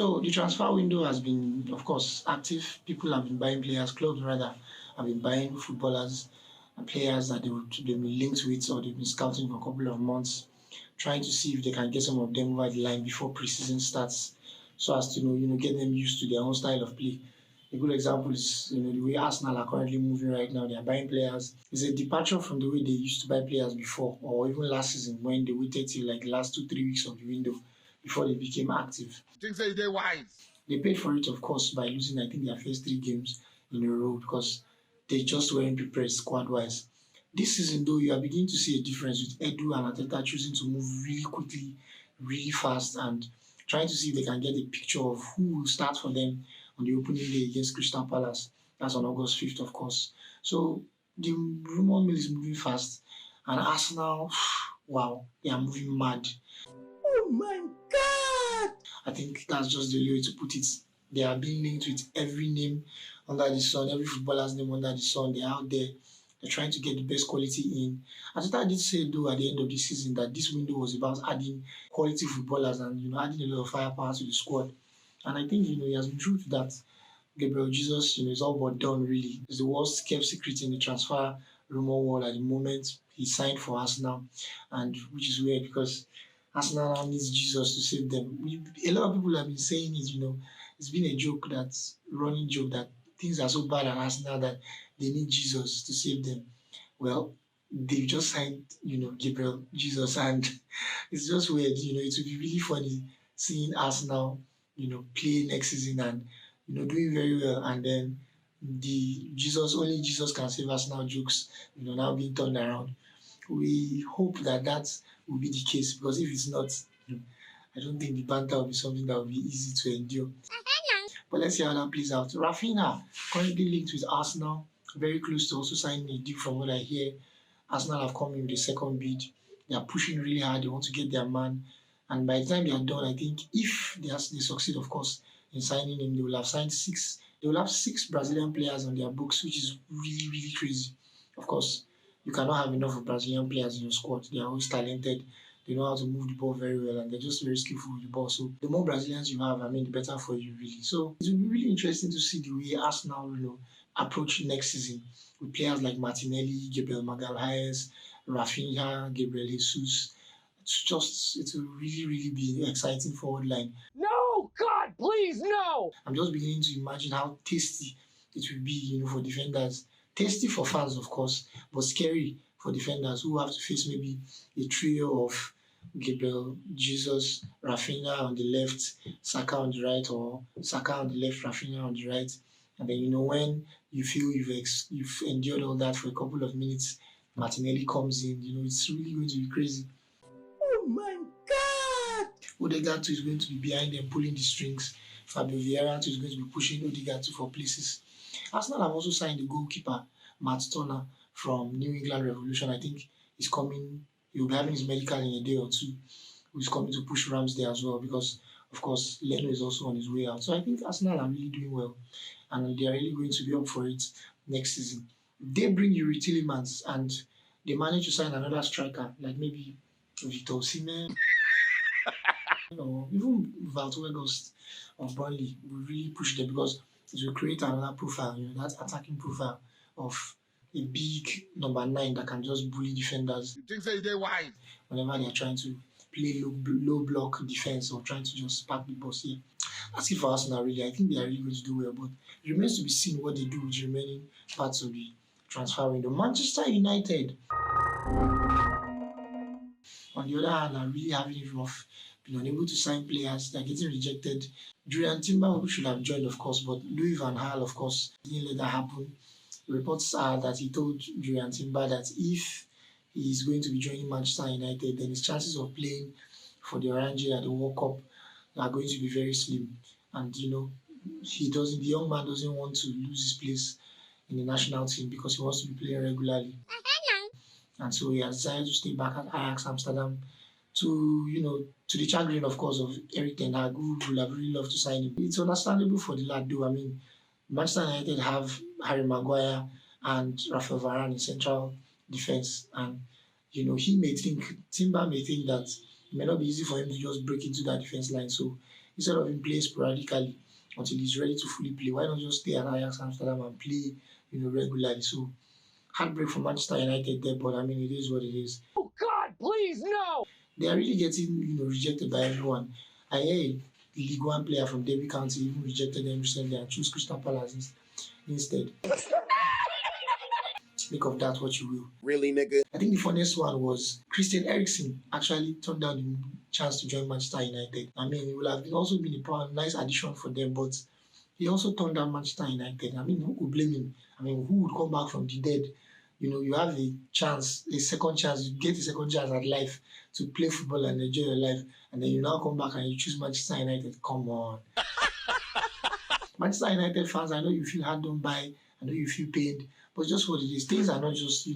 So the transfer window has been, of course, active. People have been buying players, clubs rather, have been buying footballers and players that they've been linked with or they've been scouting for a couple of months, trying to see if they can get some of them over the line before preseason starts, so as to get them used to their own style of play. A good example is the way Arsenal are currently moving right now. They are buying players. It's a departure from the way they used to buy players before, or even last season when they waited till like the last 2-3 weeks of the window before they became active. Things say they're wise. They paid for it, of course, by losing I think their first 3 games in a row because they just weren't prepared squad wise. This season, though, you are beginning to see a difference with Edu and Arteta choosing to move really quickly, really fast, and trying to see if they can get a picture of who will start for them on the opening day against Crystal Palace. That's on August 5th, of course. So the rumor mill is moving fast, and Arsenal, wow, they are moving mad. Oh my God! I think that's just the way to put it. They are being linked with every name under the sun, every footballer's name under the sun. They're out there. They're trying to get the best quality in. Arteta did say, though, at the end of the season that this window was about adding quality footballers and adding a lot of firepower to the squad. And I think he has been true to that. Gabriel Jesus, is all but done really. It's the worst kept secret in the transfer rumor world at the moment. He signed for Arsenal, and which is weird because Arsenal now needs Jesus to save them. A lot of people have been saying it, it's been a joke, running joke that things are so bad at Arsenal that they need Jesus to save them. Well, they've just signed, Gabriel Jesus, and it's just weird. It would be really funny seeing Arsenal, play next season and doing very well, and then the only Jesus can save Arsenal jokes, now being turned around. We hope that will be the case because if it's not, I don't think the banter will be something that will be easy to endure. But let's see how that plays out. Rafinha, currently linked with Arsenal, very close to also signing a deal from what I hear. Arsenal have come in with a second bid. They are pushing really hard. They want to get their man. And by the time they are done, I think if they succeed, of course, in signing him, they will have signed 6. They will have 6 Brazilian players on their books, which is really, really crazy. Of course, you cannot have enough of Brazilian players in your squad. They are always talented. They know how to move the ball very well, and they're just very skillful with the ball. So the more Brazilians you have, the better for you, really. So it will be really interesting to see the way Arsenal, approach next season with players like Martinelli, Gabriel Magalhaes, Rafinha, Gabriel Jesus. It will really, really be an exciting forward line. No, God, please, no! I'm just beginning to imagine how tasty it will be, for defenders. Tasty for fans, of course, but scary for defenders who have to face maybe a trio of Gabriel Jesus, Rafinha on the left, Saka on the right, or Saka on the left, Rafinha on the right. And then, when you feel you've endured all that for a couple of minutes, Martinelli comes in, it's really going to be crazy. Oh my God! Odegaard is going to be behind them pulling the strings. Fabio Vieira is going to be pushing Odegaard for places. Arsenal have also signed the goalkeeper, Matt Turner, from New England Revolution. I think he's coming. He'll be having his medical in a day or two. He's coming to push Ramsdale as well because, of course, Leno is also on his way out. So I think Arsenal are really doing well, and they are really going to be up for it next season. They bring Yuri Tillemans and they manage to sign another striker, like maybe Victor Osimhen, or even Valtteri Ghost of Burnley will really push them because it will create another profile, that attacking profile of a big number 9 that can just bully defenders. You think they're wide? Whenever they are trying to play low block defense or trying to just pack the boss here. That's it for Arsenal, really. I think they are really going to do well, but it remains to be seen what they do with the remaining parts of the transfer window. Manchester United, on the other hand, are really having it rough, being unable to sign players. They're getting rejected. Julian Timber should have joined, of course, but Louis van Gaal, of course, didn't let that happen. Reports are that he told Julian Timber that if he is going to be joining Manchester United, then his chances of playing for the Orange at the World Cup are going to be very slim. And the young man doesn't want to lose his place in the national team because he wants to be playing regularly. And so he has decided to stay back at Ajax Amsterdam to the chagrin, of course, of Erik ten Hag, who would have really loved to sign him. It's understandable for the lad, though. Manchester United have Harry Maguire and Rafael Varane in central defence, and Timber may think that it may not be easy for him to just break into that defence line. So Instead of him playing sporadically until he's ready to fully play, why not just stay at Ajax Amsterdam and play, regularly? So heartbreak for Manchester United there, but I mean it is what it is. Oh God, please no! They are really getting, rejected by everyone. I hear a League One player from Derby County even rejected them recently and chose Crystal Palace instead. Make of that what you will. Really, nigga? I think the funniest one was Christian Eriksen actually turned down the chance to join Manchester United. I mean, it would have also been a nice addition for them, but he also turned down Manchester United. I mean, who could blame him? I mean, who would come back from the dead? You have a chance, a second chance, you get a second chance at life to play football and enjoy your life, and then you now come back and you choose Manchester United. Come on. Manchester United fans, I know you feel hard done by, I know you feel pained, but just what it is. Things are not just,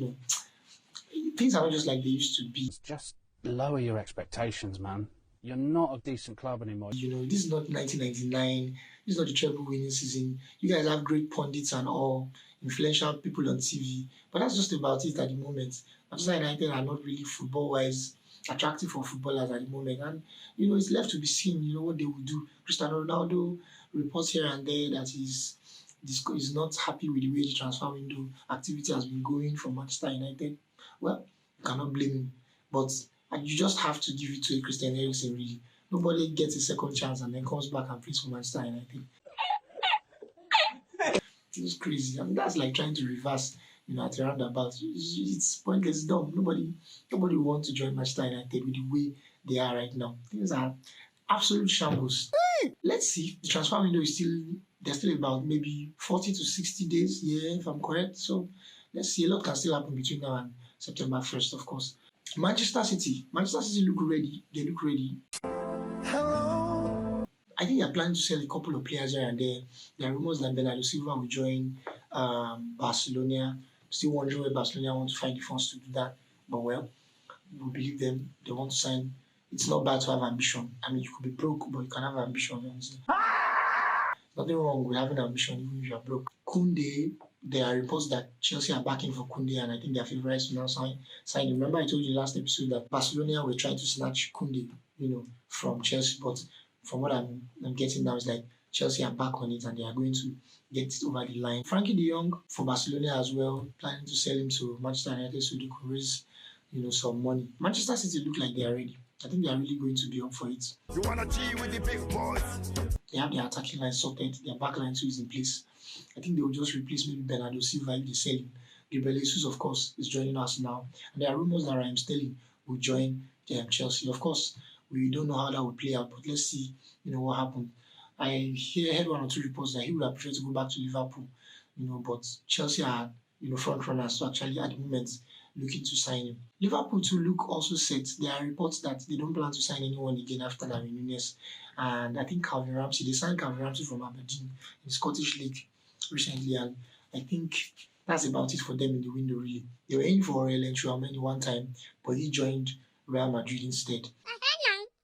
things are not just like they used to be. Just lower your expectations, man. You're not a decent club anymore. This is not 1999. This is not the treble winning season. You guys have great pundits and all, influential people on TV, but that's just about it at the moment. Manchester United are not really football-wise attractive for footballers at the moment, and it's left to be seen. What they will do. Cristiano Ronaldo reports here and there that he's not happy with the way the transfer window activity has been going for Manchester United. Well, you cannot blame him, but you just have to give it to a Christian Eriksen, really. Nobody gets a second chance and then comes back and plays for Manchester United. It's crazy. I mean, that's like trying to reverse, at a roundabout. It's pointless, it's dumb. Nobody wants to join Manchester United with the way they are right now. Things are absolute shambles. Let's see. The transfer window is there's still about maybe 40 to 60 days, if I'm correct. So let's see. A lot can still happen between now and September 1st, of course. Manchester City look ready. They look ready. Hello. I think they're planning to sell a couple of players here and there. There are rumors that Bernardo Silva will join Barcelona. Still wondering where Barcelona want to find the funds to do that. But we believe them. They want to sign. It's not bad to have ambition. I mean, you could be broke, but you can have ambition, honestly. Nothing wrong with having ambition even if you're broke. Koundé, there are reports that Chelsea are backing for Koundé, and I think their favourites to now sign him. Remember I told you last episode that Barcelona were trying to snatch Koundé, from Chelsea, but from what I'm getting now is like Chelsea are back on it and they are going to get it over the line. Frankie de Jong for Barcelona as well, planning to sell him to Manchester United so they could raise, some money. Manchester City look like they are ready. I think they are really going to be up for it. You wanna G with the big boys? They have their attacking line sorted, their back line too is in place. I think they will just replace maybe Bernardo Silva if they sell him. Gabriel Jesus, of course, is joining us now. And there are rumors that Raheem Sterling will join Chelsea. Of course, we don't know how that will play out, but let's see, what happened. I heard one or two reports that he would have preferred to go back to Liverpool, but Chelsea are, front runners, so actually at the moment looking to sign him. Liverpool too look also set. There are reports that they don't plan to sign anyone again after Darwin Núñez. And I think Calvin Ramsey, they signed Calvin Ramsey from Aberdeen in Scottish League recently, and I think that's about it for them in the window, really. They were aiming for Aurelien Tchouameni one time, but he joined Real Madrid instead.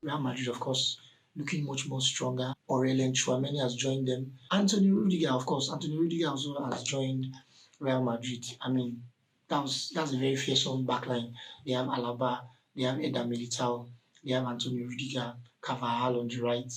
Real Madrid, of course, looking much more stronger. Aurelien Tchouameni has joined them. Anthony Rudiger, of course. Anthony Rudiger also has joined Real Madrid. I mean, that's a very fearsome backline. They have Alaba, they have Eder Militao, they have Anthony Rudiger, Carvajal on the right,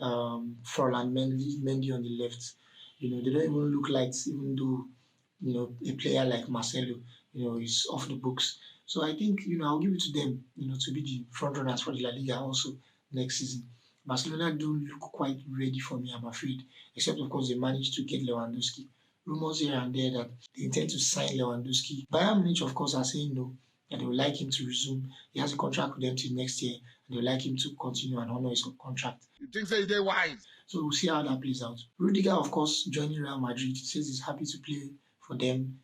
Froland Mendy on the left. They don't even look light, even though, a player like Marcelo, is off the books. So I think, I'll give it to them, to be the front runners for the La Liga also next season. Barcelona do look quite ready for me, I'm afraid, except, of course, they managed to get Lewandowski. Rumors here and there that they intend to sign Lewandowski. Bayern Munich, of course, are saying no, and they would like him to resume. He has a contract with them till next year, and they would like him to continue and honor his contract. You think they're wise? So we'll see how that plays out. Rudiger, of course, joining Real Madrid, says he's happy to play for them.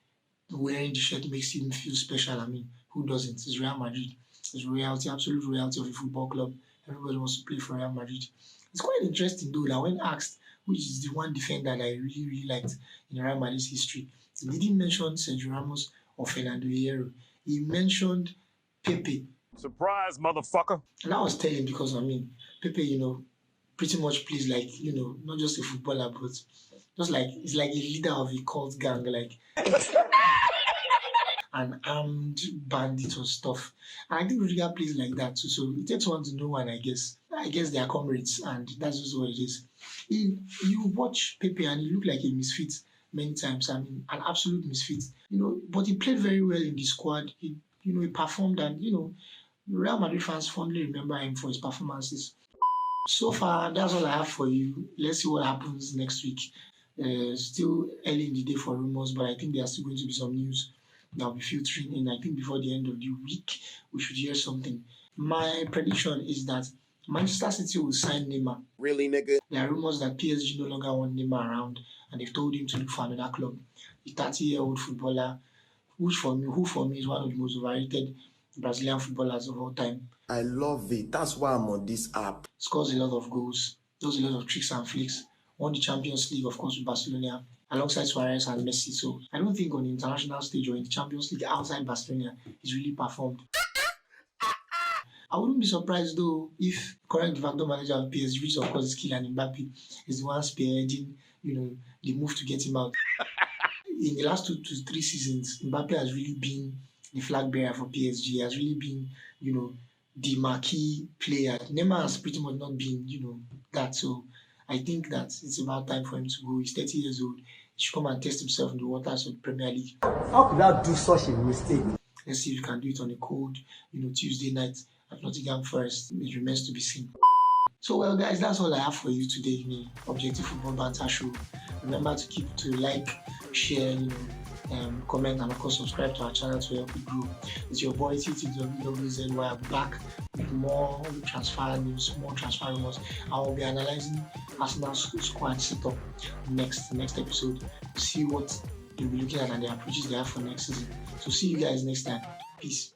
Wearing the shirt makes him feel special. I mean, who doesn't? It's Real Madrid. It's reality, absolute reality of a football club. Everybody wants to play for Real Madrid. It's quite interesting, though, that when asked which is the one defender that I really, really liked in Real Madrid's history, he didn't mention Sergio Ramos or Fernando Hierro. He mentioned Pepe. Surprise, motherfucker. And I was telling because, Pepe, pretty much plays like, not just a footballer, but just like, he's like a leader of a cult gang, like. an armed bandit or stuff. And I think Rudiger plays like that too. So it takes one to know one, I guess. I guess they are comrades, and that's just what it is. You watch Pepe and he looked like a misfit many times. I mean, an absolute misfit. But he played very well in the squad. He performed, and Real Madrid fans fondly remember him for his performances. So far, that's all I have for you. Let's see what happens next week. Still early in the day for rumors, but I think there are still going to be some news that will be filtering in. I think before the end of the week, we should hear something. My prediction is that Manchester City will sign Neymar. Really, nigga? There are rumors that PSG no longer want Neymar around, and they've told him to look for another club. The 30-year-old footballer, who for me is one of the most overrated Brazilian footballers of all time. I love it. That's why I'm on this app. Scores a lot of goals, does a lot of tricks and flicks. Won the Champions League, of course, with Barcelona, alongside Suarez and Messi. So I don't think on the international stage or in the Champions League outside Barcelona, he's really performed. I wouldn't be surprised though if current de facto manager of PSG, which of course is Kylian Mbappe, is the one spearheading, the move to get him out. In the last 2 to 3 seasons, Mbappe has really been the flag bearer for PSG. He has really been, the marquee player. Neymar has pretty much not been, that. So I think that it's about time for him to go. He's 30 years old. He should come and test himself in the waters of the Premier League. How could I do such a mistake? Let's see if you can do it on a cold, Tuesday night at Nottingham Forest. It remains to be seen. So, well, guys, that's all I have for you today in the Objective Football Banter Show. Remember to like, share, comment, and of course subscribe to our channel to help it grow. It's your boy TTWWZY. I'm back with more transfer news, more transfer rumors. I will be analyzing Arsenal's squad setup next episode to see what you'll be looking at and the approaches they have for next season. So see you guys next time. Peace.